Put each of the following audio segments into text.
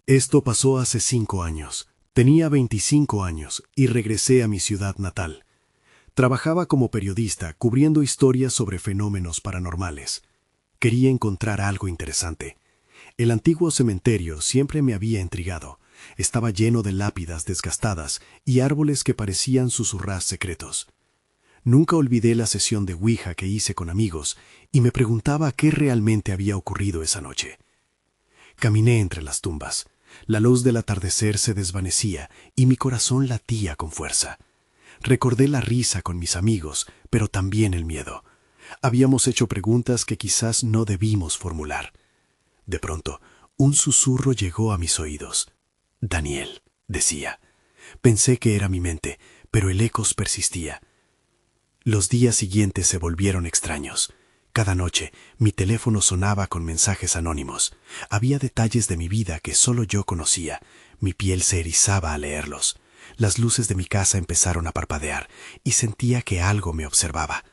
Esto pasó hace 5 años. Tenía 25 años y regresé a mi ciudad natal. Trabajaba como periodista cubriendo historias sobre fenómenos paranormales. Quería encontrar algo interesante. El antiguo cementerio siempre me había intrigado. Estaba lleno de lápidas desgastadas y árboles que parecían susurrar secretos. Nunca olvidé la sesión de Ouija que hice con amigos y me preguntaba qué realmente había ocurrido esa noche. Caminé entre las tumbas. La luz del atardecer se desvanecía y mi corazón latía con fuerza. Recordé la risa con mis amigos, pero también el miedo. Habíamos hecho preguntas que quizás no debimos formular. De pronto, un susurro llegó a mis oídos. «Daniel», decía. Pensé que era mi mente, pero el eco persistía. Los días siguientes se volvieron extraños. Cada noche, mi teléfono sonaba con mensajes anónimos. Había detalles de mi vida que solo yo conocía. Mi piel se erizaba al leerlos. Las luces de mi casa empezaron a parpadear y sentía que algo me observaba.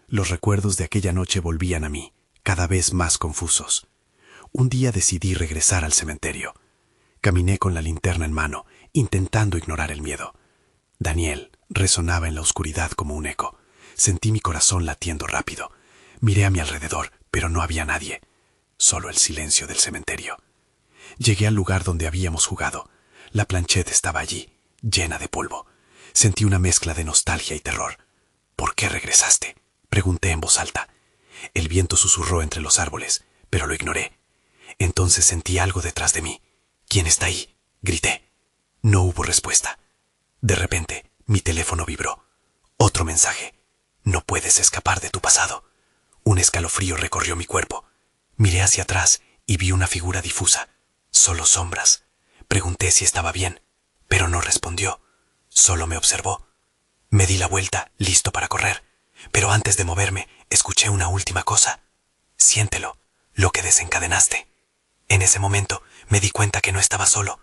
Los recuerdos de aquella noche volvían a mí, cada vez más confusos. Un día decidí regresar al cementerio. Caminé con la linterna en mano, intentando ignorar el miedo. Daniel resonaba en la oscuridad como un eco. Sentí mi corazón latiendo rápido. Miré a mi alrededor, pero no había nadie. Solo el silencio del cementerio. Llegué al lugar donde habíamos jugado. La planchette estaba allí, llena de polvo. Sentí una mezcla de nostalgia y terror. «¿Por qué regresaste?», pregunté en voz alta. El viento susurró entre los árboles, pero lo ignoré. Entonces sentí algo detrás de mí. «¿Quién está ahí?», grité. No hubo respuesta. De repente, mi teléfono vibró. Otro mensaje. «No puedes escapar de tu pasado». Un escalofrío recorrió mi cuerpo. Miré hacia atrás y vi una figura difusa. Solo sombras. Pregunté si estaba bien, pero no respondió. Solo me observó. Me di la vuelta, listo para correr. Pero antes de moverme, escuché una última cosa. «Siéntelo, lo que desencadenaste». En ese momento me di cuenta que no estaba solo.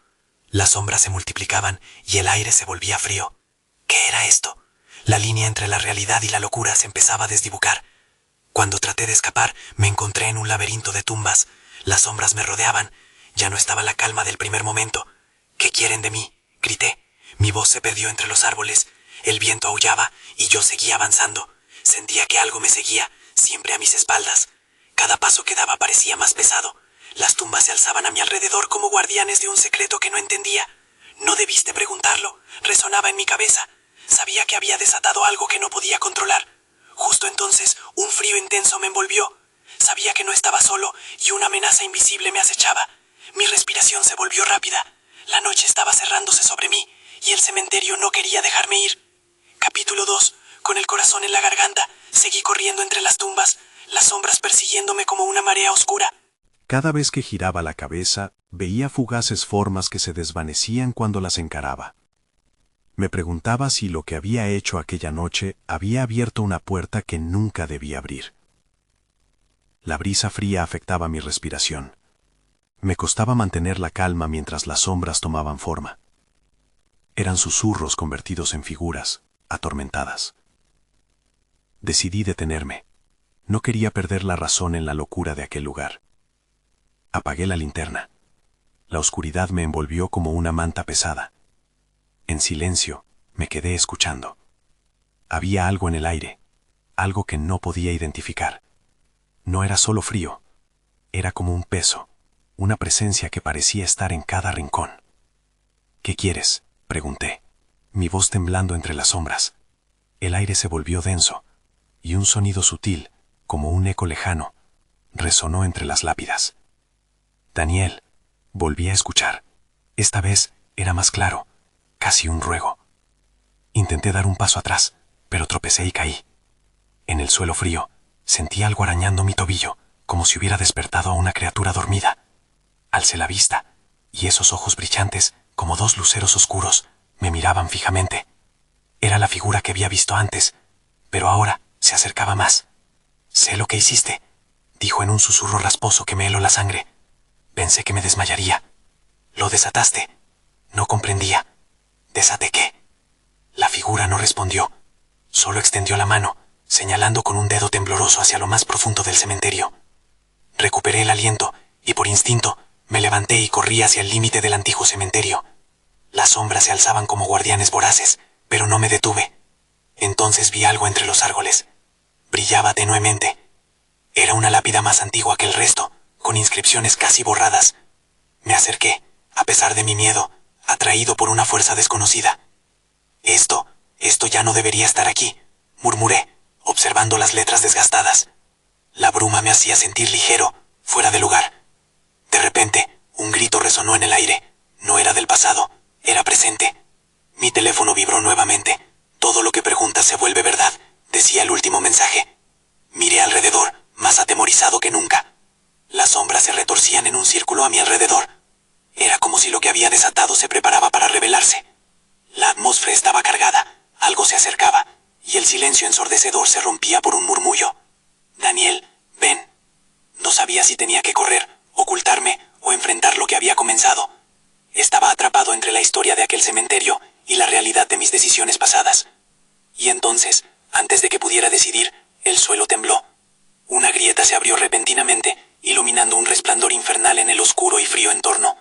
Las sombras se multiplicaban y el aire se volvía frío. ¿Qué era esto? La línea entre la realidad y la locura se empezaba a desdibujar. Cuando traté de escapar, me encontré en un laberinto de tumbas. Las sombras me rodeaban. Ya no estaba la calma del primer momento. «¿Qué quieren de mí?», grité. Mi voz se perdió entre los árboles. El viento aullaba y yo seguía avanzando. Sentía que algo me seguía, siempre a mis espaldas. Cada paso que daba parecía más pesado. Las tumbas se alzaban a mi alrededor como guardianes de un secreto que no entendía. «No debiste preguntarlo», resonaba en mi cabeza. Sabía que había desatado algo que no podía controlar. Justo entonces, un frío intenso me envolvió. Sabía que no estaba solo y una amenaza invisible me acechaba. Mi respiración se volvió rápida. La noche estaba cerrándose sobre mí y el cementerio no quería dejarme ir. Capítulo 2. Con el corazón en la garganta, seguí corriendo entre las tumbas, las sombras persiguiéndome como una marea oscura. Cada vez que giraba la cabeza, veía fugaces formas que se desvanecían cuando las encaraba. Me preguntaba si lo que había hecho aquella noche había abierto una puerta que nunca debía abrir. La brisa fría afectaba mi respiración. Me costaba mantener la calma mientras las sombras tomaban forma. Eran susurros convertidos en figuras, atormentadas. Decidí detenerme. No quería perder la razón en la locura de aquel lugar. Apagué la linterna. La oscuridad me envolvió como una manta pesada. En silencio, me quedé escuchando. Había algo en el aire, algo que no podía identificar. No era solo frío, era como un peso, una presencia que parecía estar en cada rincón. «¿Qué quieres?», pregunté, mi voz temblando entre las sombras. El aire se volvió denso, y un sonido sutil, como un eco lejano, resonó entre las lápidas. «Daniel», volví a escuchar. Esta vez era más claro, casi un ruego. Intenté dar un paso atrás, pero tropecé y caí. En el suelo frío, sentí algo arañando mi tobillo, como si hubiera despertado a una criatura dormida. Alcé la vista, y esos ojos brillantes, como dos luceros oscuros, me miraban fijamente. Era la figura que había visto antes, pero ahora se acercaba más. «Sé lo que hiciste», dijo en un susurro rasposo que me heló la sangre. Pensé que me desmayaría. «Lo desataste». No comprendía. «¿Desaté qué?». La figura no respondió. Solo extendió la mano, señalando con un dedo tembloroso hacia lo más profundo del cementerio. Recuperé el aliento y por instinto Me levanté y corrí hacia el límite del antiguo cementerio. Las sombras se alzaban como guardianes voraces, pero no me detuve. Entonces vi algo entre los árboles. Brillaba tenuemente. Era una lápida más antigua que el resto, con inscripciones casi borradas. Me acerqué, a pesar de mi miedo, atraído por una fuerza desconocida. Esto ya no debería estar aquí, murmuré, observando las letras desgastadas. La bruma me hacía sentir ligero, fuera de lugar. De repente, un grito resonó en el aire. No era del pasado, era presente. Mi teléfono vibró nuevamente. Todo lo que preguntas se vuelve verdad, decía el último mensaje. Miré alrededor, más atemorizado que nunca. Las sombras se retorcían en un círculo a mi alrededor. Era como si lo que había desatado se preparaba para revelarse. La atmósfera estaba cargada, algo se acercaba, y el silencio ensordecedor se rompía por un murmullo. Daniel, ven. No sabía si tenía que correr, ocultarme o enfrentar lo que había comenzado. Estaba atrapado entre la historia de aquel cementerio y la realidad de mis decisiones pasadas. Y entonces, antes de que pudiera decidir, el suelo tembló. Una grieta se abrió repentinamente, iluminando un resplandor infernal en el oscuro y frío entorno.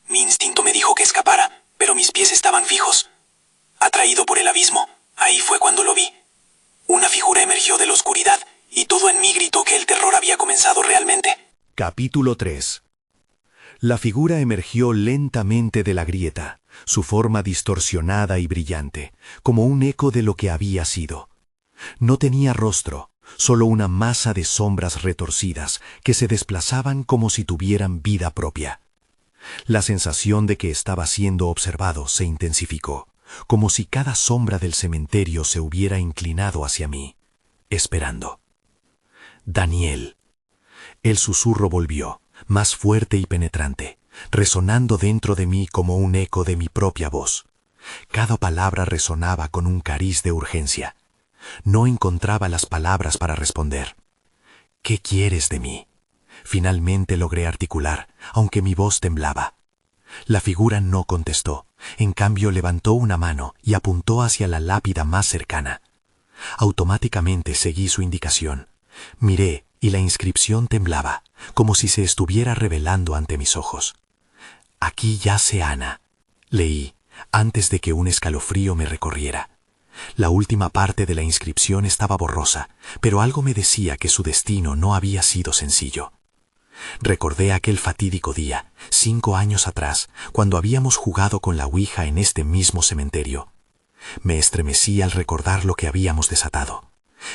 Mi instinto me dijo que escapara, pero mis pies estaban fijos. Atraído por el abismo, ahí fue cuando lo vi. Una figura emergió de la oscuridad, y todo en mí gritó que el terror había comenzado realmente. Capítulo 3. La figura emergió lentamente de la grieta, su forma distorsionada y brillante, como un eco de lo que había sido. No tenía rostro, solo una masa de sombras retorcidas que se desplazaban como si tuvieran vida propia. La sensación de que estaba siendo observado se intensificó, como si cada sombra del cementerio se hubiera inclinado hacia mí, esperando. Daniel. El susurro volvió, más fuerte y penetrante, resonando dentro de mí como un eco de mi propia voz. Cada palabra resonaba con un cariz de urgencia. No encontraba las palabras para responder. ¿Qué quieres de mí? Finalmente logré articular, aunque mi voz temblaba. La figura no contestó, en cambio levantó una mano y apuntó hacia la lápida más cercana. Automáticamente seguí su indicación. Miré y la inscripción temblaba, como si se estuviera revelando ante mis ojos. Aquí yace Ana, leí, antes de que un escalofrío me recorriera. La última parte de la inscripción estaba borrosa, pero algo me decía que su destino no había sido sencillo. Recordé aquel fatídico día, 5 años atrás, cuando habíamos jugado con la ouija en este mismo cementerio. Me estremecí al recordar lo que habíamos desatado.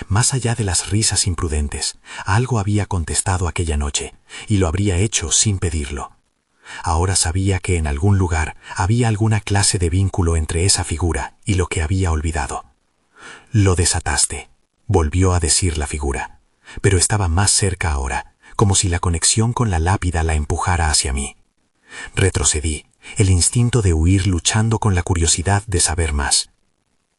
Más allá de las risas imprudentes, algo había contestado aquella noche, y lo habría hecho sin pedirlo. Ahora sabía que en algún lugar había alguna clase de vínculo entre esa figura y lo que había olvidado. Lo desataste, volvió a decir la figura, pero estaba más cerca ahora, como si la conexión con la lápida la empujara hacia mí. Retrocedí, el instinto de huir luchando con la curiosidad de saber más.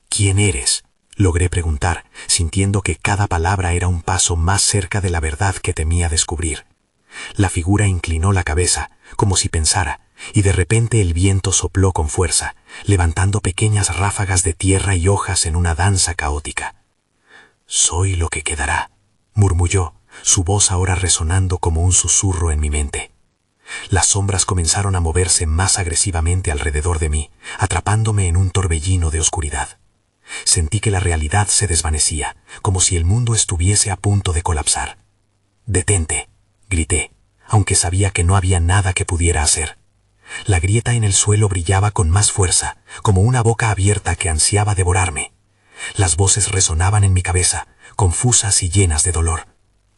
¿Quién eres?, logré preguntar, sintiendo que cada palabra era un paso más cerca de la verdad que temía descubrir. La figura inclinó la cabeza, como si pensara, y de repente el viento sopló con fuerza, levantando pequeñas ráfagas de tierra y hojas en una danza caótica. «Soy lo que quedará», murmulló, su voz ahora resonando como un susurro en mi mente. Las sombras comenzaron a moverse más agresivamente alrededor de mí, atrapándome en un torbellino de oscuridad. Sentí que la realidad se desvanecía, como si el mundo estuviese a punto de colapsar. «Detente», grité, aunque sabía que no había nada que pudiera hacer. La grieta en el suelo brillaba con más fuerza, como una boca abierta que ansiaba devorarme. Las voces resonaban en mi cabeza, confusas y llenas de dolor.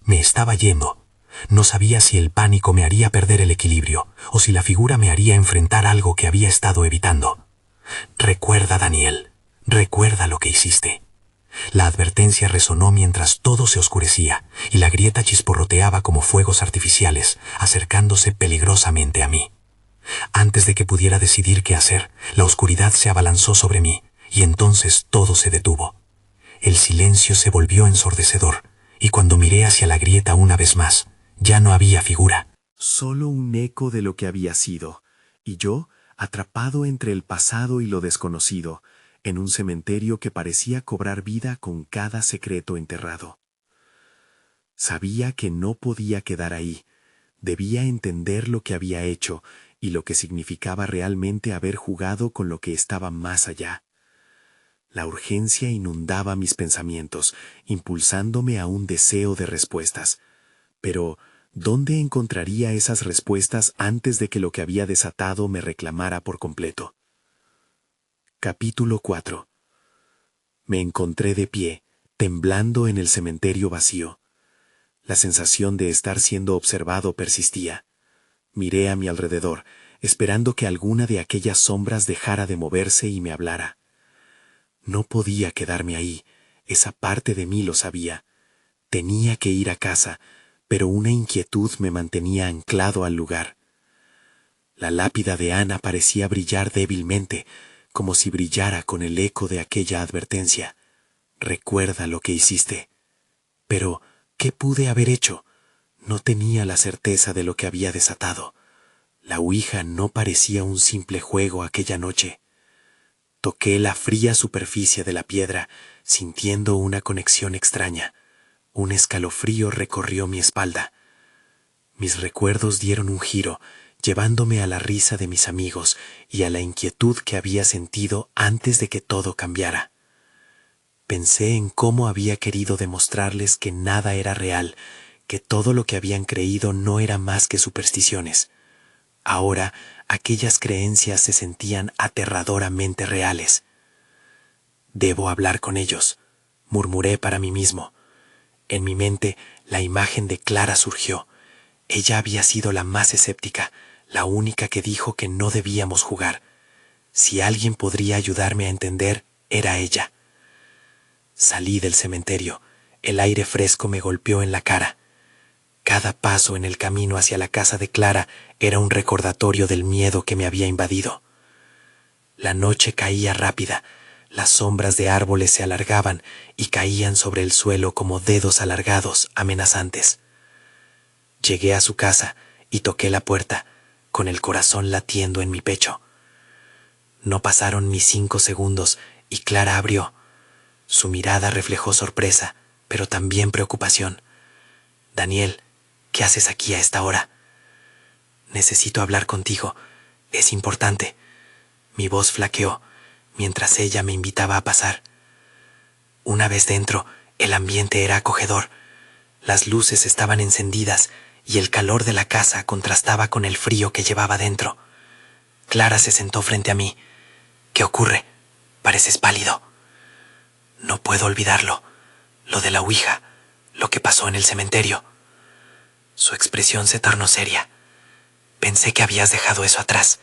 Me estaba yendo. No sabía si el pánico me haría perder el equilibrio, o si la figura me haría enfrentar algo que había estado evitando. «Recuerda, Daniel, recuerda lo que hiciste». La advertencia resonó mientras todo se oscurecía y la grieta chisporroteaba como fuegos artificiales, acercándose peligrosamente a mí. Antes de que pudiera decidir qué hacer, la oscuridad se abalanzó sobre mí y entonces todo se detuvo. El silencio se volvió ensordecedor y cuando miré hacia la grieta una vez más, ya no había figura. Solo un eco de lo que había sido, y yo, atrapado entre el pasado y lo desconocido, en un cementerio que parecía cobrar vida con cada secreto enterrado. Sabía que no podía quedar ahí. Debía entender lo que había hecho y lo que significaba realmente haber jugado con lo que estaba más allá. La urgencia inundaba mis pensamientos, impulsándome a un deseo de respuestas. Pero, ¿dónde encontraría esas respuestas antes de que lo que había desatado me reclamara por completo? Capítulo 4. Me encontré de pie, temblando en el cementerio vacío. La sensación de estar siendo observado persistía. Miré a mi alrededor, esperando que alguna de aquellas sombras dejara de moverse y me hablara. No podía quedarme ahí, esa parte de mí lo sabía. Tenía que ir a casa, pero una inquietud me mantenía anclado al lugar. La lápida de Ana parecía brillar débilmente, como si brillara con el eco de aquella advertencia. Recuerda lo que hiciste. Pero, ¿qué pude haber hecho? No tenía la certeza de lo que había desatado. La ouija no parecía un simple juego aquella noche. Toqué la fría superficie de la piedra, sintiendo una conexión extraña. Un escalofrío recorrió mi espalda. Mis recuerdos dieron un giro, llevándome a la risa de mis amigos y a la inquietud que había sentido antes de que todo cambiara. Pensé en cómo había querido demostrarles que nada era real, que todo lo que habían creído no era más que supersticiones. Ahora, aquellas creencias se sentían aterradoramente reales. «Debo hablar con ellos», murmuré para mí mismo. En mi mente, la imagen de Clara surgió. Ella había sido la más escéptica, la única que dijo que no debíamos jugar. Si alguien podría ayudarme a entender, era ella. Salí del cementerio. El aire fresco me golpeó en la cara. Cada paso en el camino hacia la casa de Clara era un recordatorio del miedo que me había invadido. La noche caía rápida, las sombras de árboles se alargaban y caían sobre el suelo como dedos alargados, amenazantes. Llegué a su casa y toqué la puerta, con el corazón latiendo en mi pecho. No pasaron ni 5 segundos y Clara abrió. Su mirada reflejó sorpresa, pero también preocupación. «Daniel, ¿qué haces aquí a esta hora?» «Necesito hablar contigo. Es importante». Mi voz flaqueó, mientras ella me invitaba a pasar. Una vez dentro, el ambiente era acogedor. Las luces estaban encendidas y el calor de la casa contrastaba con el frío que llevaba dentro. Clara se sentó frente a mí. «¿Qué ocurre? Pareces pálido». «No puedo olvidarlo. Lo de la ouija, lo que pasó en el cementerio». Su expresión se tornó seria. «Pensé que habías dejado eso atrás.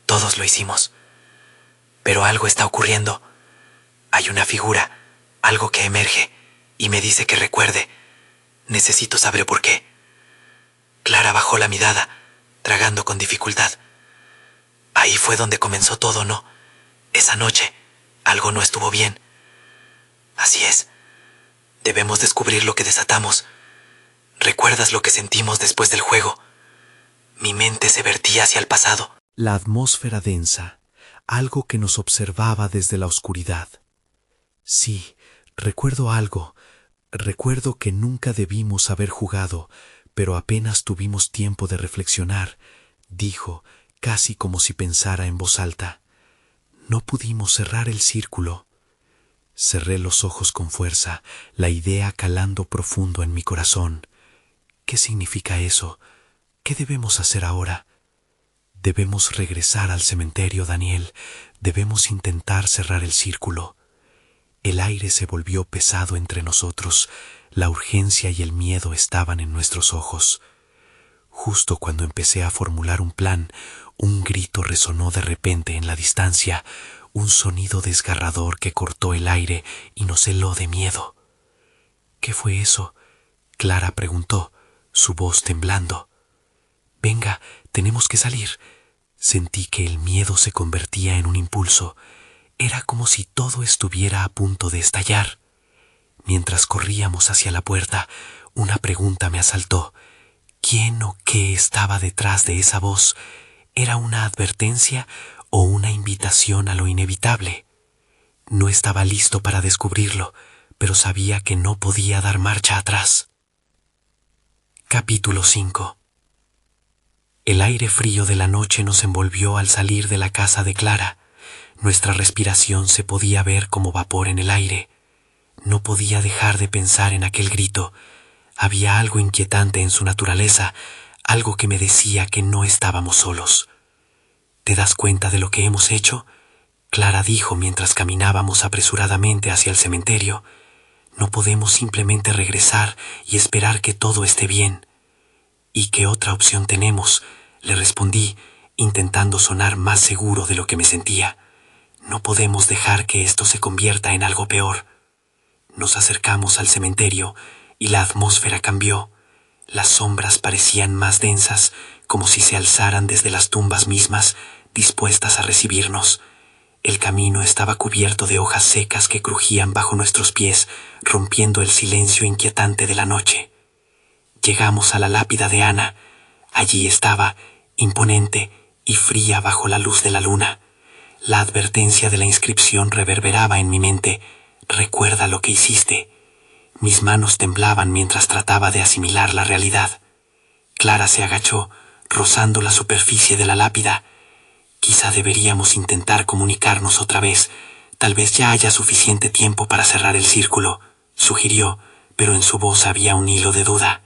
Todos lo hicimos. Pero algo está ocurriendo. Hay una figura, algo que emerge, y me dice que recuerde. Necesito saber por qué». Clara bajó la mirada, tragando con dificultad. «Ahí fue donde comenzó todo, ¿no? Esa noche, algo no estuvo bien». «Así es. Debemos descubrir lo que desatamos. ¿Recuerdas lo que sentimos después del juego?» Mi mente se vertía hacia el pasado. La atmósfera densa, algo que nos observaba desde la oscuridad. Sí, recuerdo algo. Recuerdo que nunca debimos haber jugado, pero apenas tuvimos tiempo de reflexionar, dijo, casi como si pensara en voz alta. No pudimos cerrar el círculo. Cerré los ojos con fuerza, la idea calando profundo en mi corazón. ¿Qué significa eso? ¿Qué debemos hacer ahora? Debemos regresar al cementerio, Daniel. Debemos intentar cerrar el círculo. El aire se volvió pesado entre nosotros. La urgencia y el miedo estaban en nuestros ojos. Justo cuando empecé a formular un plan, un grito resonó de repente en la distancia, un sonido desgarrador que cortó el aire y nos heló de miedo. ¿Qué fue eso?, Clara preguntó, su voz temblando. «Venga, tenemos que salir». Sentí que el miedo se convertía en un impulso. Era como si todo estuviera a punto de estallar. Mientras corríamos hacia la puerta, una pregunta me asaltó. ¿Quién o qué estaba detrás de esa voz? ¿Era una advertencia o una invitación a lo inevitable? No estaba listo para descubrirlo, pero sabía que no podía dar marcha atrás. Capítulo 5. El aire frío de la noche nos envolvió al salir de la casa de Clara. Nuestra respiración se podía ver como vapor en el aire. No podía dejar de pensar en aquel grito. Había algo inquietante en su naturaleza, algo que me decía que no estábamos solos. ¿Te das cuenta de lo que hemos hecho?, Clara dijo mientras caminábamos apresuradamente hacia el cementerio. No podemos simplemente regresar y esperar que todo esté bien. ¿Y qué otra opción tenemos?, le respondí, intentando sonar más seguro de lo que me sentía. No podemos dejar que esto se convierta en algo peor. Nos acercamos al cementerio y la atmósfera cambió. Las sombras parecían más densas, como si se alzaran desde las tumbas mismas, dispuestas a recibirnos. El camino estaba cubierto de hojas secas que crujían bajo nuestros pies, rompiendo el silencio inquietante de la noche. Llegamos a la lápida de Ana. Allí estaba, imponente y fría bajo la luz de la luna. La advertencia de la inscripción reverberaba en mi mente. «Recuerda lo que hiciste». Mis manos temblaban mientras trataba de asimilar la realidad. Clara se agachó, rozando la superficie de la lápida. «Quizá deberíamos intentar comunicarnos otra vez. Tal vez ya haya suficiente tiempo para cerrar el círculo», sugirió, pero en su voz había un hilo de duda.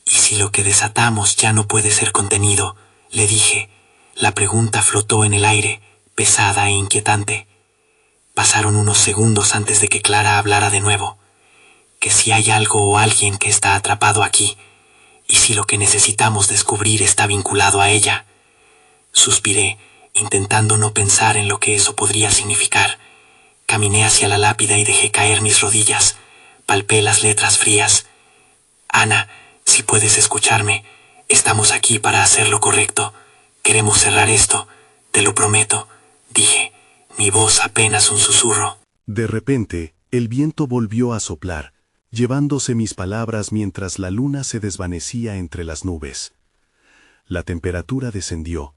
«¿Y si lo que desatamos ya no puede ser contenido?», le dije. La pregunta flotó en el aire, pesada e inquietante. Pasaron unos segundos antes de que Clara hablara de nuevo. «¿Que si hay algo o alguien que está atrapado aquí? ¿Y si lo que necesitamos descubrir está vinculado a ella?». Suspiré, intentando no pensar en lo que eso podría significar. Caminé hacia la lápida y dejé caer mis rodillas. Palpé las letras frías. «Ana, si puedes escucharme, estamos aquí para hacer lo correcto. Queremos cerrar esto, te lo prometo», dije, mi voz apenas un susurro. De repente, el viento volvió a soplar, llevándose mis palabras mientras la luna se desvanecía entre las nubes. La temperatura descendió.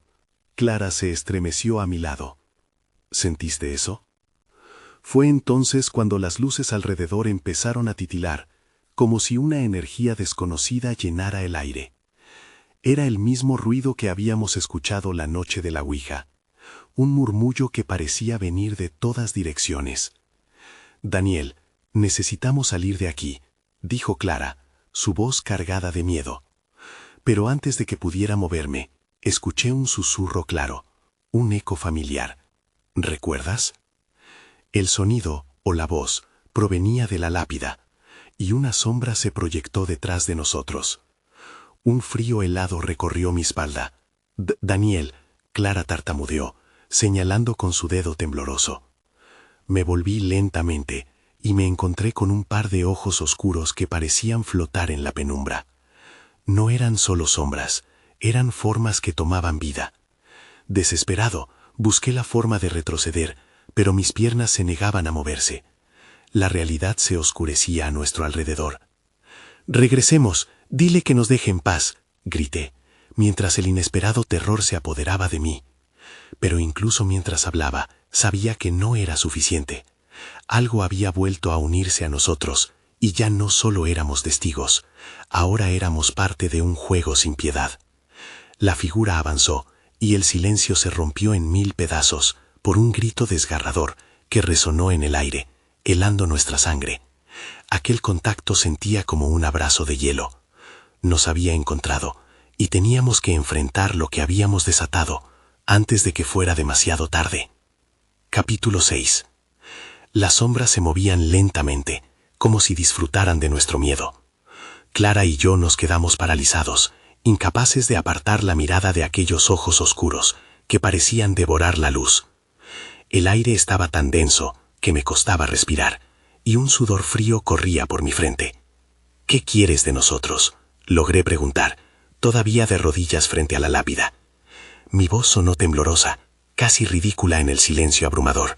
Clara se estremeció a mi lado. ¿Sentiste eso? Fue entonces cuando las luces alrededor empezaron a titilar, como si una energía desconocida llenara el aire. Era el mismo ruido que habíamos escuchado la noche de la Ouija, un murmullo que parecía venir de todas direcciones. «Daniel, necesitamos salir de aquí», dijo Clara, su voz cargada de miedo. Pero antes de que pudiera moverme, escuché un susurro claro, un eco familiar. ¿Recuerdas? El sonido, o la voz, provenía de la lápida, y una sombra se proyectó detrás de nosotros. Un frío helado recorrió mi espalda. «Daniel», Clara tartamudeó, señalando con su dedo tembloroso. Me volví lentamente, y me encontré con un par de ojos oscuros que parecían flotar en la penumbra. No eran solo sombras, eran formas que tomaban vida. Desesperado, busqué la forma de retroceder, pero mis piernas se negaban a moverse. La realidad se oscurecía a nuestro alrededor. «Regresemos, dile que nos deje en paz», grité, mientras el inesperado terror se apoderaba de mí. Pero incluso mientras hablaba, sabía que no era suficiente. Algo había vuelto a unirse a nosotros, y ya no solo éramos testigos, ahora éramos parte de un juego sin piedad. La figura avanzó, y el silencio se rompió en 1000 pedazos por un grito desgarrador que resonó en el aire, helando nuestra sangre. Aquel contacto sentía como un abrazo de hielo. Nos había encontrado, y teníamos que enfrentar lo que habíamos desatado antes de que fuera demasiado tarde. Capítulo 6. Las sombras se movían lentamente, como si disfrutaran de nuestro miedo. Clara y yo nos quedamos paralizados, incapaces de apartar la mirada de aquellos ojos oscuros que parecían devorar la luz. El aire estaba tan denso que me costaba respirar, y un sudor frío corría por mi frente. «¿Qué quieres de nosotros?», logré preguntar, todavía de rodillas frente a la lápida. Mi voz sonó temblorosa, casi ridícula en el silencio abrumador.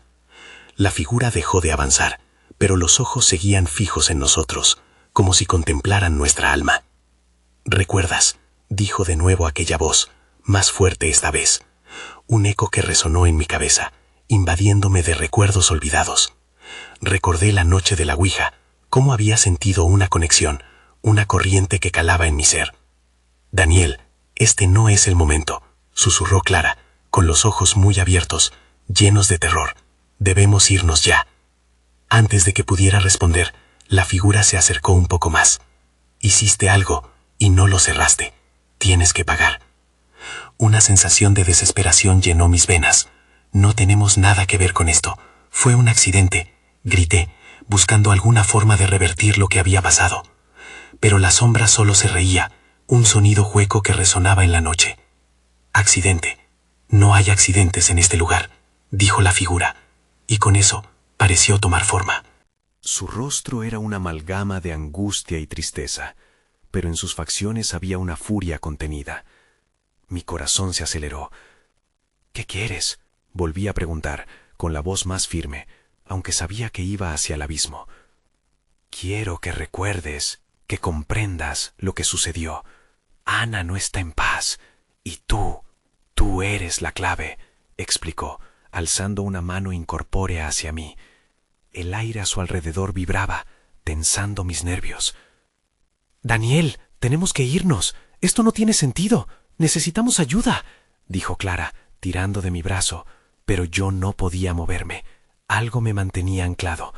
La figura dejó de avanzar, pero los ojos seguían fijos en nosotros, como si contemplaran nuestra alma. «¿Recuerdas?», dijo de nuevo aquella voz, más fuerte esta vez. Un eco que resonó en mi cabeza, invadiéndome de recuerdos olvidados. Recordé la noche de la Ouija, cómo había sentido una conexión, una corriente que calaba en mi ser. «Daniel, Este no es el momento, susurró Clara, con los ojos muy abiertos, llenos de terror. Debemos irnos ya. Antes de que pudiera responder, la figura se acercó un poco más. Hiciste algo y no lo cerraste. Tienes que pagar. Una sensación de desesperación llenó mis venas. No tenemos nada que ver con esto. Fue un accidente, grité, buscando alguna forma de revertir lo que había pasado. Pero la sombra solo se reía, un sonido hueco que resonaba en la noche. Accidente. No hay accidentes en este lugar, dijo la figura, y con eso pareció tomar forma. Su rostro era una amalgama de angustia y tristeza, pero en sus facciones había una furia contenida. Mi corazón se aceleró. ¿Qué quieres?, volví a preguntar, con la voz más firme, aunque sabía que iba hacia el abismo. Quiero que recuerdes, que comprendas lo que sucedió. Ana no está en paz, y tú eres la clave, explicó, alzando una mano incorpórea hacia mí. El aire a su alrededor vibraba, tensando mis nervios. «Daniel, tenemos que irnos. Esto no tiene sentido. Necesitamos ayuda», dijo Clara, tirando de mi brazo, pero yo no podía moverme. Algo me mantenía anclado.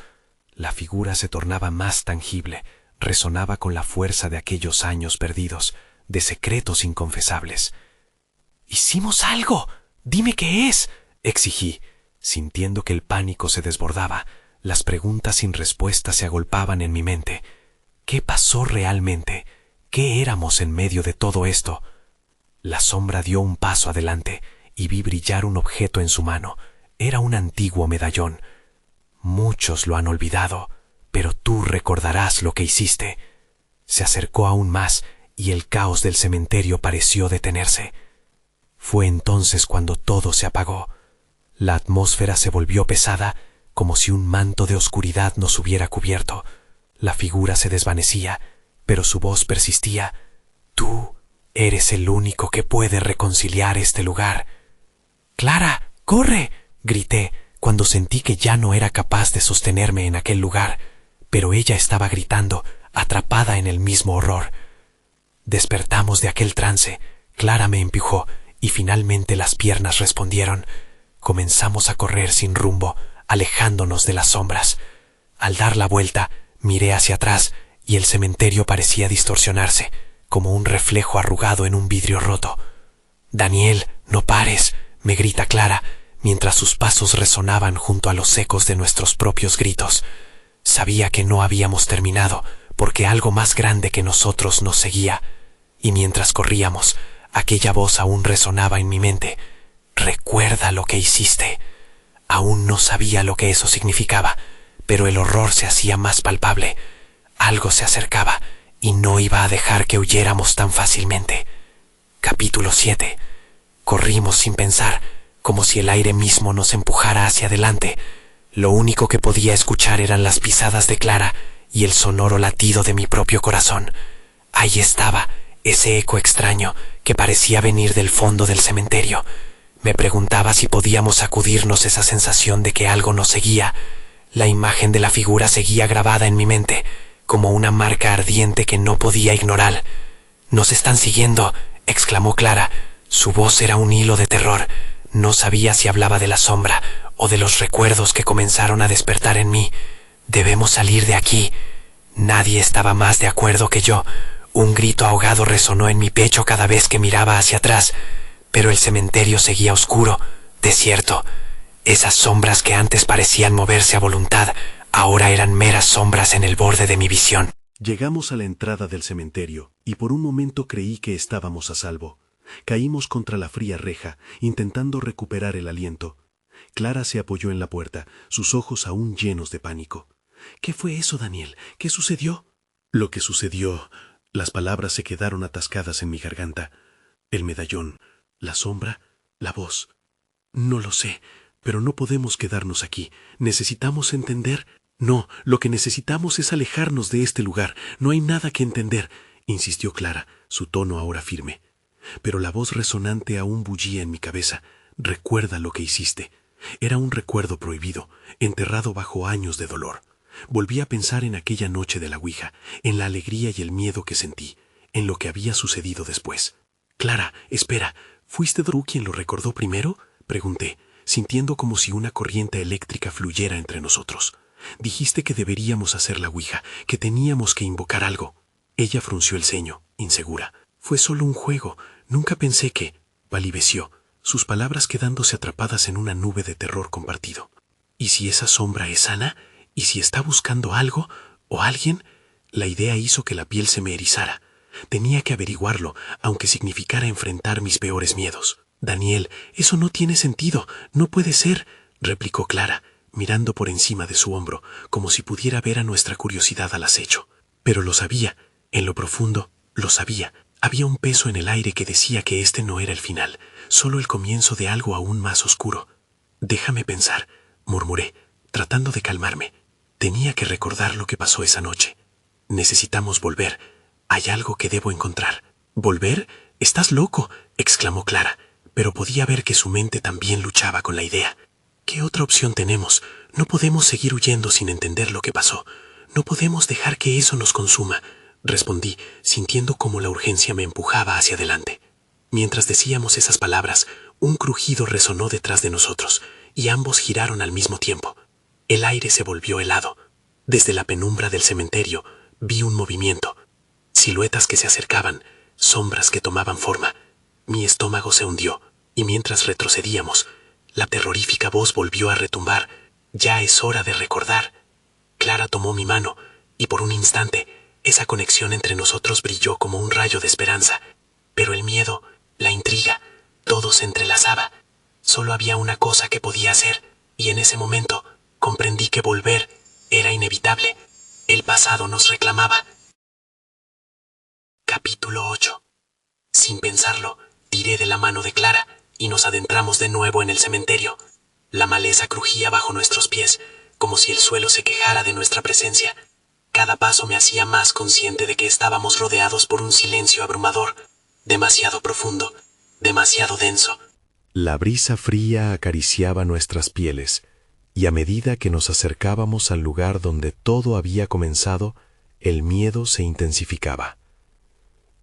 La figura se tornaba más tangible, resonaba con la fuerza de aquellos años perdidos, de secretos inconfesables. «¡Hicimos algo! ¡Dime qué es!», exigí, sintiendo que el pánico se desbordaba. Las preguntas sin respuesta se agolpaban en mi mente. ¿Qué pasó realmente? ¿Qué éramos en medio de todo esto? La sombra dio un paso adelante y vi brillar un objeto en su mano. Era un antiguo medallón. Muchos lo han olvidado, pero tú recordarás lo que hiciste. Se acercó aún más y el caos del cementerio pareció detenerse. Fue entonces cuando todo se apagó. La atmósfera se volvió pesada, como si un manto de oscuridad nos hubiera cubierto. La figura se desvanecía, pero su voz persistía. Tú eres el único que puede reconciliar este lugar. «¡Clara, corre!», grité, cuando sentí que ya no era capaz de sostenerme en aquel lugar, pero ella estaba gritando, atrapada en el mismo horror. Despertamos de aquel trance. Clara me empujó, y finalmente las piernas respondieron. Comenzamos a correr sin rumbo, alejándonos de las sombras. Al dar la vuelta, miré hacia atrás y el cementerio parecía distorsionarse, como un reflejo arrugado en un vidrio roto. «Daniel, no pares», me grita Clara, mientras sus pasos resonaban junto a los ecos de nuestros propios gritos. Sabía que no habíamos terminado, porque algo más grande que nosotros nos seguía. Y mientras corríamos, aquella voz aún resonaba en mi mente. «Recuerda lo que hiciste». Aún no sabía lo que eso significaba, pero el horror se hacía más palpable. Algo se acercaba y no iba a dejar que huyéramos tan fácilmente. Capítulo 7. Corrimos sin pensar, como si el aire mismo nos empujara hacia adelante. Lo único que podía escuchar eran las pisadas de Clara y el sonoro latido de mi propio corazón. Ahí estaba, ese eco extraño que parecía venir del fondo del cementerio. Me preguntaba si podíamos sacudirnos esa sensación de que algo nos seguía. La imagen de la figura seguía grabada en mi mente, como una marca ardiente que no podía ignorar. «Nos están siguiendo», exclamó Clara. Su voz era un hilo de terror. No sabía si hablaba de la sombra o de los recuerdos que comenzaron a despertar en mí. «Debemos salir de aquí». Nadie estaba más de acuerdo que yo. Un grito ahogado resonó en mi pecho cada vez que miraba hacia atrás. Pero el cementerio seguía oscuro, desierto. Esas sombras que antes parecían moverse a voluntad, ahora eran meras sombras en el borde de mi visión. Llegamos a la entrada del cementerio, y por un momento creí que estábamos a salvo. Caímos contra la fría reja, intentando recuperar el aliento. Clara se apoyó en la puerta, sus ojos aún llenos de pánico. «¿Qué fue eso, Daniel? ¿Qué sucedió?» Lo que sucedió... Las palabras se quedaron atascadas en mi garganta. El medallón, la sombra, la voz. «No lo sé, pero no podemos quedarnos aquí. Necesitamos entender». «No, lo que necesitamos es alejarnos de este lugar. No hay nada que entender», insistió Clara, su tono ahora firme. Pero la voz resonante aún bullía en mi cabeza. «Recuerda lo que hiciste». Era un recuerdo prohibido, enterrado bajo años de dolor. Volví a pensar en aquella noche de la Ouija, en la alegría y el miedo que sentí, en lo que había sucedido después. Clara, espera, ¿fuiste tú quien lo recordó primero? Pregunté, sintiendo como si una corriente eléctrica fluyera entre nosotros. Dijiste que deberíamos hacer la ouija, que teníamos que invocar algo. Ella frunció el ceño, insegura. Fue solo un juego, nunca pensé que... Balibeció, sus palabras quedándose atrapadas en una nube de terror compartido. ¿Y si esa sombra es Ana? ¿Y si está buscando algo o alguien? La idea hizo que la piel se me erizara. Tenía que averiguarlo, aunque significara enfrentar mis peores miedos. Daniel, eso no tiene sentido, no puede ser, replicó Clara, mirando por encima de su hombro, como si pudiera ver a nuestra curiosidad al acecho. Pero lo sabía, en lo profundo, lo sabía. Había un peso en el aire que decía que este no era el final, solo el comienzo de algo aún más oscuro. Déjame pensar, murmuré, tratando de calmarme. Tenía que recordar lo que pasó esa noche. Necesitamos volver. Hay algo que debo encontrar. ¿Volver? ¡Estás loco!, exclamó Clara, pero podía ver que su mente también luchaba con la idea. ¿Qué otra opción tenemos? No podemos seguir huyendo sin entender lo que pasó. No podemos dejar que eso nos consuma, respondí, sintiendo cómo la urgencia me empujaba hacia adelante. Mientras decíamos esas palabras, un crujido resonó detrás de nosotros, y ambos giraron al mismo tiempo. El aire se volvió helado. Desde la penumbra del cementerio vi un movimiento. Siluetas que se acercaban, sombras que tomaban forma. Mi estómago se hundió, y mientras retrocedíamos, la terrorífica voz volvió a retumbar. Ya es hora de recordar. Clara tomó mi mano, y por un instante, esa conexión entre nosotros brilló como un rayo de esperanza. Pero el miedo, la intriga, todo se entrelazaba. Solo había una cosa que podía hacer, y en ese momento comprendí que volver era inevitable. El pasado nos reclamaba. Capítulo 8. Sin pensarlo, tiré de la mano de Clara y nos adentramos de nuevo en el cementerio. La maleza crujía bajo nuestros pies, como si el suelo se quejara de nuestra presencia. Cada paso me hacía más consciente de que estábamos rodeados por un silencio abrumador, demasiado profundo, demasiado denso. La brisa fría acariciaba nuestras pieles, y a medida que nos acercábamos al lugar donde todo había comenzado, el miedo se intensificaba.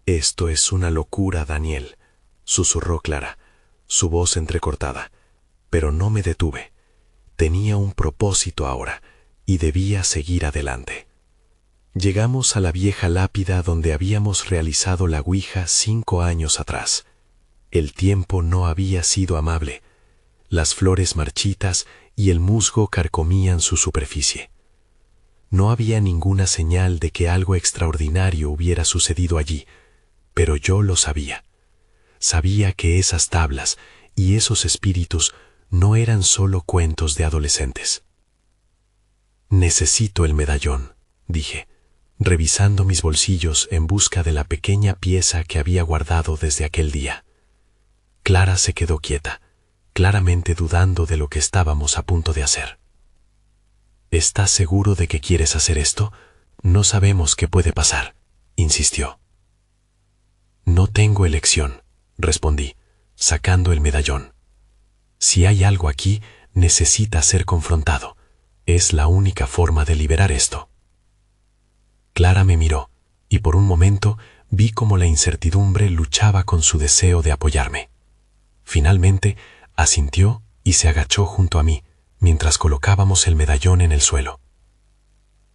«Esto es una locura, Daniel», susurró Clara, su voz entrecortada. Pero no me detuve. Tenía un propósito ahora, y debía seguir adelante. Llegamos a la vieja lápida donde habíamos realizado la ouija 5 años atrás. El tiempo no había sido amable. Las flores marchitas y el musgo carcomían su superficie. No había ninguna señal de que algo extraordinario hubiera sucedido allí, pero yo lo sabía. Sabía que esas tablas y esos espíritus no eran solo cuentos de adolescentes. «Necesito el medallón», dije, revisando mis bolsillos en busca de la pequeña pieza que había guardado desde aquel día. Clara se quedó quieta, claramente dudando de lo que estábamos a punto de hacer. «¿Estás seguro de que quieres hacer esto? No sabemos qué puede pasar», insistió. «No tengo elección», respondí, sacando el medallón. «Si hay algo aquí, necesita ser confrontado. Es la única forma de liberar esto». Clara me miró, y por un momento vi cómo la incertidumbre luchaba con su deseo de apoyarme. Finalmente, asintió y se agachó junto a mí, mientras colocábamos el medallón en el suelo.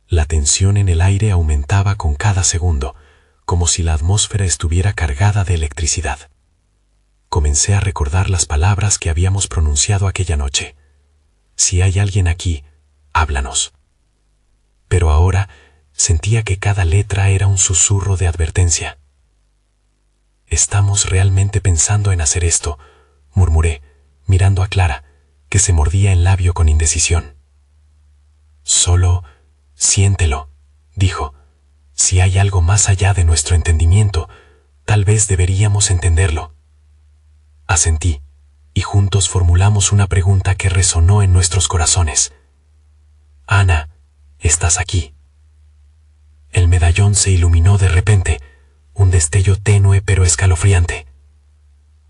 La tensión en el aire aumentaba con cada segundo, como si la atmósfera estuviera cargada de electricidad. Comencé a recordar las palabras que habíamos pronunciado aquella noche. «Si hay alguien aquí, háblanos». Pero ahora sentía que cada letra era un susurro de advertencia. «¿Estamos realmente pensando en hacer esto?», murmuré, mirando a Clara, que se mordía el labio con indecisión. «Solo siéntelo», dijo. «Si hay algo más allá de nuestro entendimiento, tal vez deberíamos entenderlo». Asentí, y juntos formulamos una pregunta que resonó en nuestros corazones. «Ana, ¿estás aquí?». El medallón se iluminó de repente, un destello tenue pero escalofriante.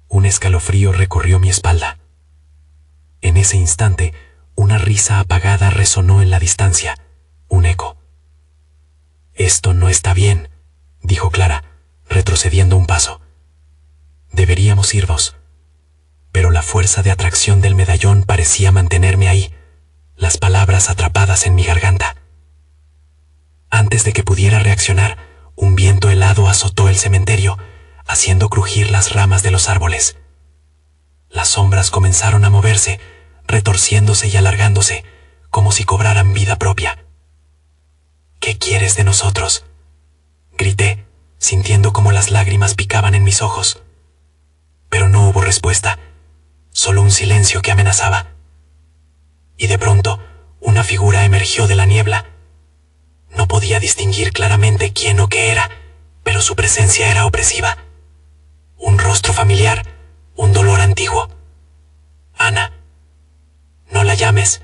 Un escalofrío recorrió mi espalda. En ese instante, una risa apagada resonó en la distancia, un eco. «Esto no está bien», dijo Clara, retrocediendo un paso. Deberíamos irnos. Pero la fuerza de atracción del medallón parecía mantenerme ahí, las palabras atrapadas en mi garganta. Antes de que pudiera reaccionar, un viento helado azotó el cementerio, haciendo crujir las ramas de los árboles. Las sombras comenzaron a moverse, retorciéndose y alargándose, como si cobraran vida propia. ¿Qué quieres de nosotros?, grité, sintiendo como las lágrimas picaban en mis ojos. Pero no hubo respuesta, solo un silencio que amenazaba. Y de pronto, una figura emergió de la niebla. No podía distinguir claramente quién o qué era, pero su presencia era opresiva. Un rostro familiar, un dolor antiguo. Ana. No la llames,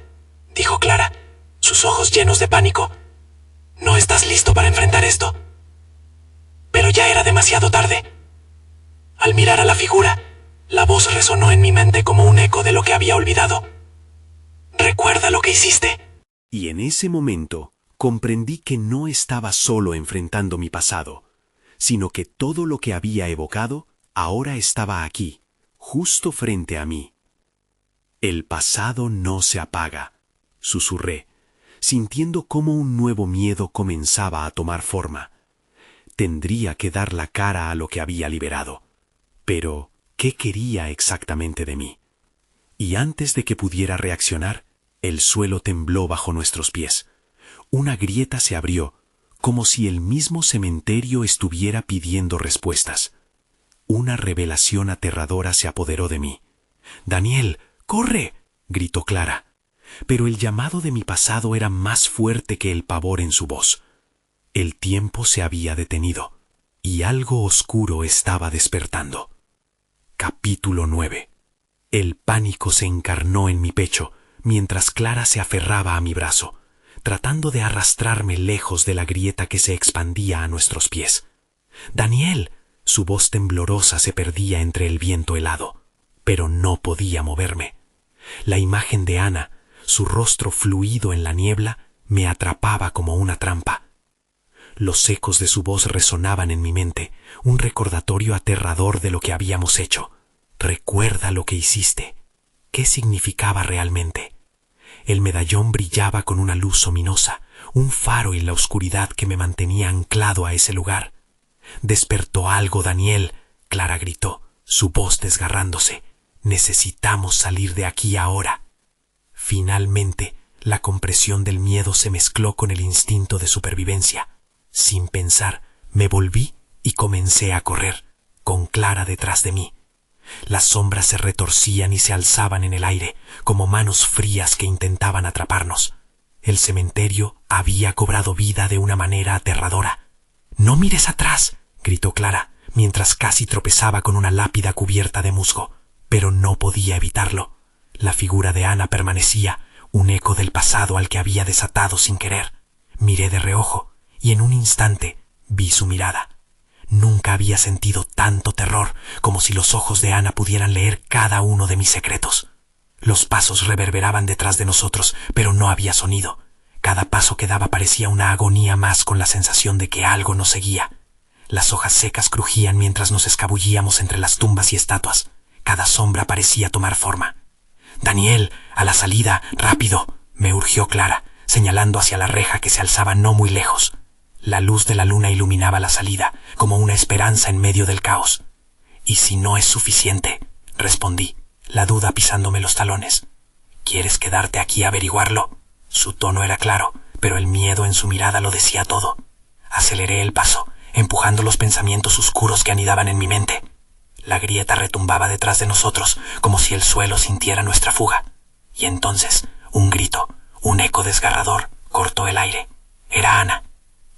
dijo Clara, sus ojos llenos de pánico. No estás listo para enfrentar esto. Pero ya era demasiado tarde. Al mirar a la figura, la voz resonó en mi mente como un eco de lo que había olvidado. Recuerda lo que hiciste. Y en ese momento comprendí que no estaba solo enfrentando mi pasado, sino que todo lo que había evocado ahora estaba aquí, justo frente a mí. El pasado no se apaga, susurré, sintiendo cómo un nuevo miedo comenzaba a tomar forma. Tendría que dar la cara a lo que había liberado. Pero, ¿qué quería exactamente de mí? Y antes de que pudiera reaccionar, el suelo tembló bajo nuestros pies. Una grieta se abrió, como si el mismo cementerio estuviera pidiendo respuestas. Una revelación aterradora se apoderó de mí. «¡Daniel, corre!», gritó Clara. Pero el llamado de mi pasado era más fuerte que el pavor en su voz. El tiempo se había detenido, y algo oscuro estaba despertando. Capítulo 9. El pánico se encarnó en mi pecho, mientras Clara se aferraba a mi brazo, tratando de arrastrarme lejos de la grieta que se expandía a nuestros pies. «¡Daniel!», su voz temblorosa se perdía entre el viento helado, pero no podía moverme. La imagen de Ana, su rostro fluido en la niebla, me atrapaba como una trampa. Los ecos de su voz resonaban en mi mente, un recordatorio aterrador de lo que habíamos hecho. «Recuerda lo que hiciste». ¿Qué significaba realmente? El medallón brillaba con una luz ominosa, un faro en la oscuridad que me mantenía anclado a ese lugar. «Despertó algo, Daniel», Clara gritó, su voz desgarrándose. «Necesitamos salir de aquí ahora». Finalmente, la compresión del miedo se mezcló con el instinto de supervivencia. Sin pensar, me volví y comencé a correr, con Clara detrás de mí. Las sombras se retorcían y se alzaban en el aire, como manos frías que intentaban atraparnos. El cementerio había cobrado vida de una manera aterradora. «¡No mires atrás!», gritó Clara, mientras casi tropezaba con una lápida cubierta de musgo. Pero no podía evitarlo. La figura de Ana permanecía, un eco del pasado al que había desatado sin querer. Miré de reojo, y en un instante vi su mirada. Nunca había sentido tanto terror, como si los ojos de Ana pudieran leer cada uno de mis secretos. Los pasos reverberaban detrás de nosotros, pero no había sonido. Cada paso que daba parecía una agonía más, con la sensación de que algo nos seguía. Las hojas secas crujían mientras nos escabullíamos entre las tumbas y estatuas. Cada sombra parecía tomar forma. «Daniel, a la salida, rápido», me urgió Clara, señalando hacia la reja que se alzaba no muy lejos. La luz de la luna iluminaba la salida, como una esperanza en medio del caos. «¿Y si no es suficiente?», respondí, la duda pisándome los talones. «¿Quieres quedarte aquí a averiguarlo?». Su tono era claro, pero el miedo en su mirada lo decía todo. Aceleré el paso, empujando los pensamientos oscuros que anidaban en mi mente. La grieta retumbaba detrás de nosotros, como si el suelo sintiera nuestra fuga. Y entonces, un grito, un eco desgarrador, cortó el aire. Era Ana.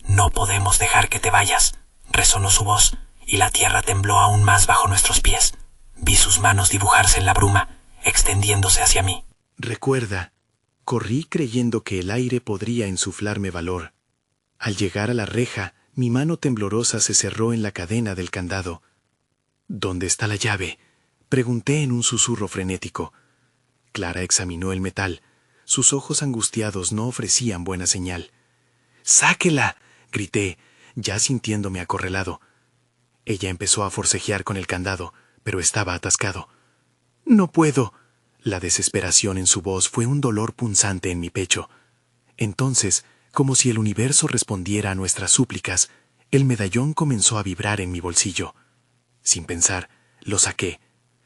«No podemos dejar que te vayas», resonó su voz, y la tierra tembló aún más bajo nuestros pies. Vi sus manos dibujarse en la bruma, extendiéndose hacia mí. «Recuerda, corrí creyendo que el aire podría insuflarme valor. Al llegar a la reja, mi mano temblorosa se cerró en la cadena del candado. «¿Dónde está la llave?», pregunté en un susurro frenético. Clara examinó el metal. Sus ojos angustiados no ofrecían buena señal. «¡Sáquela!», grité, ya sintiéndome acorralado. Ella empezó a forcejear con el candado, pero estaba atascado. «No puedo». La desesperación en su voz fue un dolor punzante en mi pecho. Entonces, como si el universo respondiera a nuestras súplicas, el medallón comenzó a vibrar en mi bolsillo. Sin pensar, lo saqué.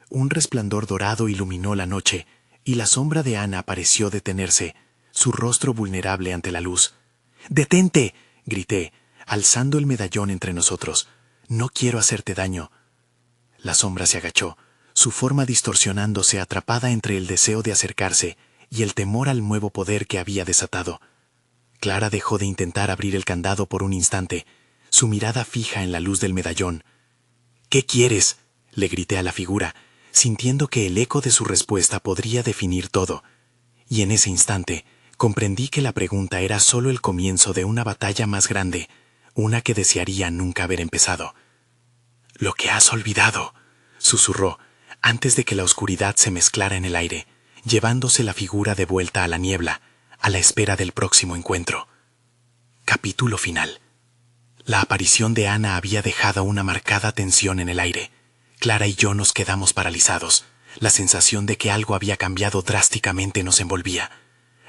Un resplandor dorado iluminó la noche, y la sombra de Ana pareció detenerse, su rostro vulnerable ante la luz. «¡Detente!», grité, alzando el medallón entre nosotros. «No quiero hacerte daño». La sombra se agachó, su forma distorsionándose atrapada entre el deseo de acercarse y el temor al nuevo poder que había desatado. Clara dejó de intentar abrir el candado por un instante, su mirada fija en la luz del medallón. «¿Qué quieres?», le grité a la figura, sintiendo que el eco de su respuesta podría definir todo. Y en ese instante comprendí que la pregunta era solo el comienzo de una batalla más grande, una que desearía nunca haber empezado. «Lo que has olvidado», susurró, antes de que la oscuridad se mezclara en el aire, llevándose la figura de vuelta a la niebla, a la espera del próximo encuentro. Capítulo final. La aparición de Ana había dejado una marcada tensión en el aire. Clara y yo nos quedamos paralizados. La sensación de que algo había cambiado drásticamente nos envolvía.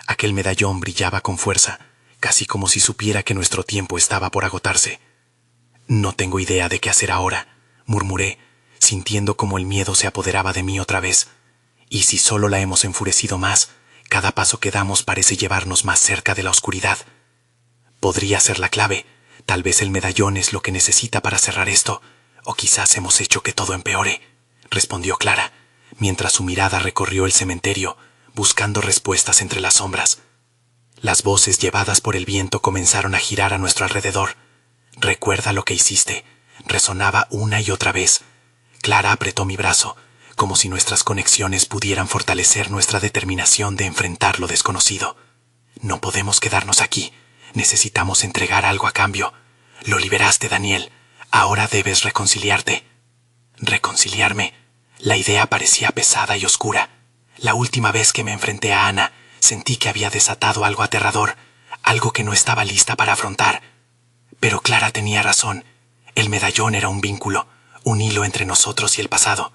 Aquel medallón brillaba con fuerza, casi como si supiera que nuestro tiempo estaba por agotarse. «No tengo idea de qué hacer ahora», murmuré, sintiendo como el miedo se apoderaba de mí otra vez. «Y si solo la hemos enfurecido más, cada paso que damos parece llevarnos más cerca de la oscuridad. Podría ser la clave. Tal vez el medallón es lo que necesita para cerrar esto, o quizás hemos hecho que todo empeore», respondió Clara, mientras su mirada recorrió el cementerio, buscando respuestas entre las sombras. Las voces llevadas por el viento comenzaron a girar a nuestro alrededor. «Recuerda lo que hiciste», resonaba una y otra vez. Clara apretó mi brazo, como si nuestras conexiones pudieran fortalecer nuestra determinación de enfrentar lo desconocido. «No podemos quedarnos aquí. Necesitamos entregar algo a cambio. Lo liberaste, Daniel. Ahora debes reconciliarte». «¿Reconciliarme?». La idea parecía pesada y oscura. La última vez que me enfrenté a Ana, sentí que había desatado algo aterrador, algo que no estaba lista para afrontar. Pero Clara tenía razón. El medallón era un vínculo, un hilo entre nosotros y el pasado.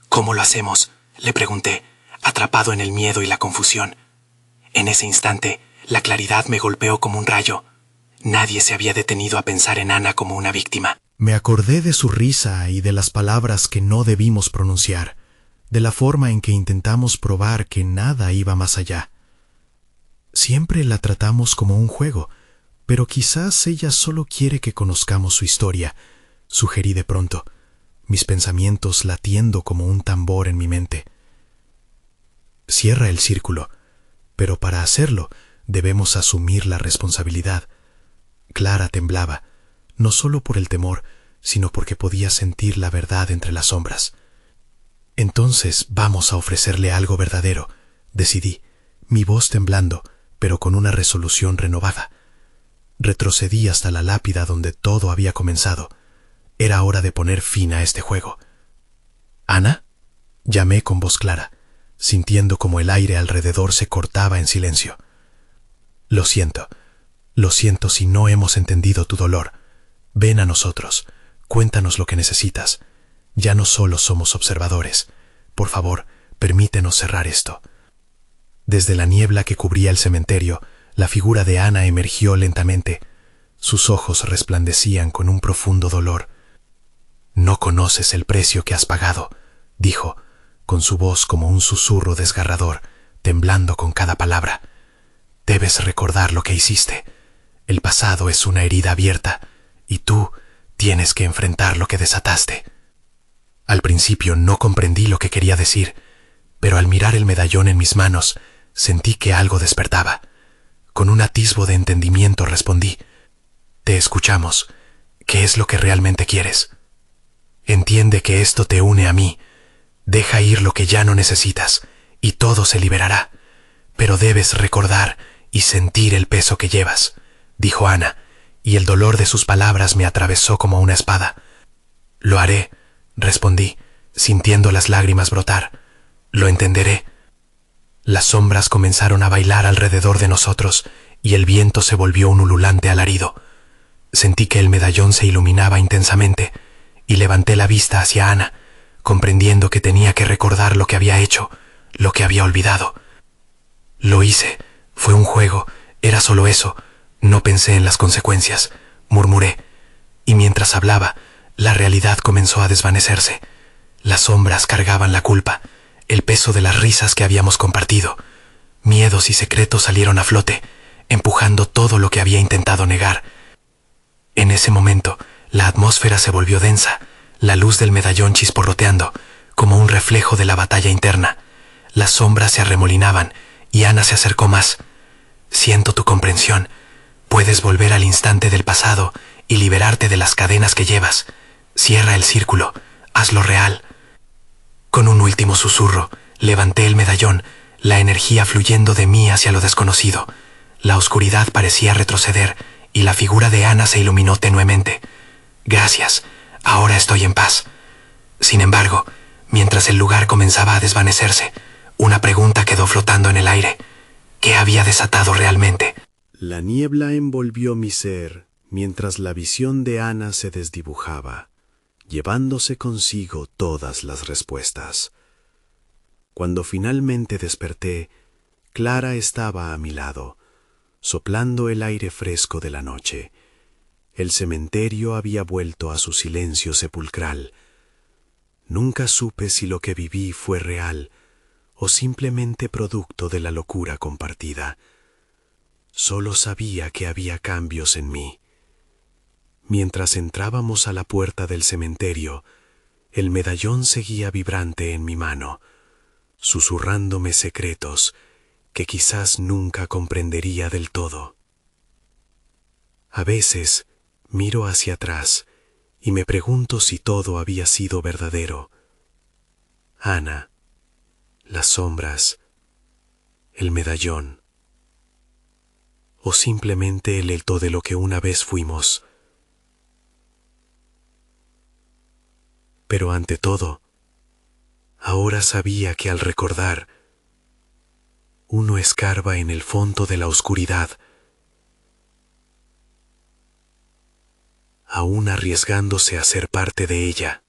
«¿Cómo lo hacemos?», le pregunté, atrapado en el miedo y la confusión. En ese instante, la claridad me golpeó como un rayo. Nadie se había detenido a pensar en Ana como una víctima. Me acordé de su risa y de las palabras que no debimos pronunciar, de la forma en que intentamos probar que nada iba más allá. Siempre la tratamos como un juego, pero quizás ella solo quiere que conozcamos su historia, sugerí de pronto, mis pensamientos latiendo como un tambor en mi mente. Cierra el círculo, pero para hacerlo debemos asumir la responsabilidad. Clara temblaba, no solo por el temor, sino porque podía sentir la verdad entre las sombras. «Entonces vamos a ofrecerle algo verdadero», decidí, mi voz temblando, pero con una resolución renovada. Retrocedí hasta la lápida donde todo había comenzado. Era hora de poner fin a este juego. «¿Ana?», llamé con voz clara, sintiendo como el aire alrededor se cortaba en silencio. Lo siento si no hemos entendido tu dolor. Ven a nosotros, cuéntanos lo que necesitas. Ya no solo somos observadores. Por favor, permítenos cerrar esto». Desde la niebla que cubría el cementerio, la figura de Ana emergió lentamente. Sus ojos resplandecían con un profundo dolor. «No conoces el precio que has pagado», dijo, con su voz como un susurro desgarrador, temblando con cada palabra. «Debes recordar lo que hiciste. El pasado es una herida abierta, y tú tienes que enfrentar lo que desataste». Al principio no comprendí lo que quería decir, pero al mirar el medallón en mis manos, sentí que algo despertaba. Con un atisbo de entendimiento respondí: «Te escuchamos. ¿Qué es lo que realmente quieres? Entiende que esto te une a mí. Deja ir lo que ya no necesitas, y todo se liberará. Pero debes recordar y sentir el peso que llevas», dijo Ana, y el dolor de sus palabras me atravesó como una espada. «Lo haré», respondí, sintiendo las lágrimas brotar. «Lo entenderé». Las sombras comenzaron a bailar alrededor de nosotros, y el viento se volvió un ululante alarido. Sentí que el medallón se iluminaba intensamente, y levanté la vista hacia Ana, comprendiendo que tenía que recordar lo que había hecho, lo que había olvidado. Lo hice, fue un juego, era solo eso, no pensé en las consecuencias, murmuré, y mientras hablaba, la realidad comenzó a desvanecerse. Las sombras cargaban la culpa, el peso de las risas que habíamos compartido. Miedos y secretos salieron a flote, empujando todo lo que había intentado negar. En ese momento, la atmósfera se volvió densa, la luz del medallón chisporroteando, como un reflejo de la batalla interna. Las sombras se arremolinaban, y Ana se acercó más. Siento tu comprensión. Puedes volver al instante del pasado y liberarte de las cadenas que llevas. Cierra el círculo, hazlo real. Con un último susurro, levanté el medallón, la energía fluyendo de mí hacia lo desconocido. La oscuridad parecía retroceder y la figura de Ana se iluminó tenuemente. Gracias, ahora estoy en paz. Sin embargo, mientras el lugar comenzaba a desvanecerse, una pregunta quedó flotando en el aire. ¿Qué había desatado realmente? La niebla envolvió mi ser mientras la visión de Ana se desdibujaba, llevándose consigo todas las respuestas. Cuando finalmente desperté, Clara estaba a mi lado, soplando el aire fresco de la noche. El cementerio había vuelto a su silencio sepulcral. Nunca supe si lo que viví fue real o simplemente producto de la locura compartida. Solo sabía que había cambios en mí. Mientras entrábamos a la puerta del cementerio, el medallón seguía vibrante en mi mano, susurrándome secretos que quizás nunca comprendería del todo. A veces miro hacia atrás y me pregunto si todo había sido verdadero. Ana, las sombras, el medallón, o simplemente el hito de lo que una vez fuimos. Pero ante todo, ahora sabía que al recordar, uno escarba en el fondo de la oscuridad, aún arriesgándose a ser parte de ella.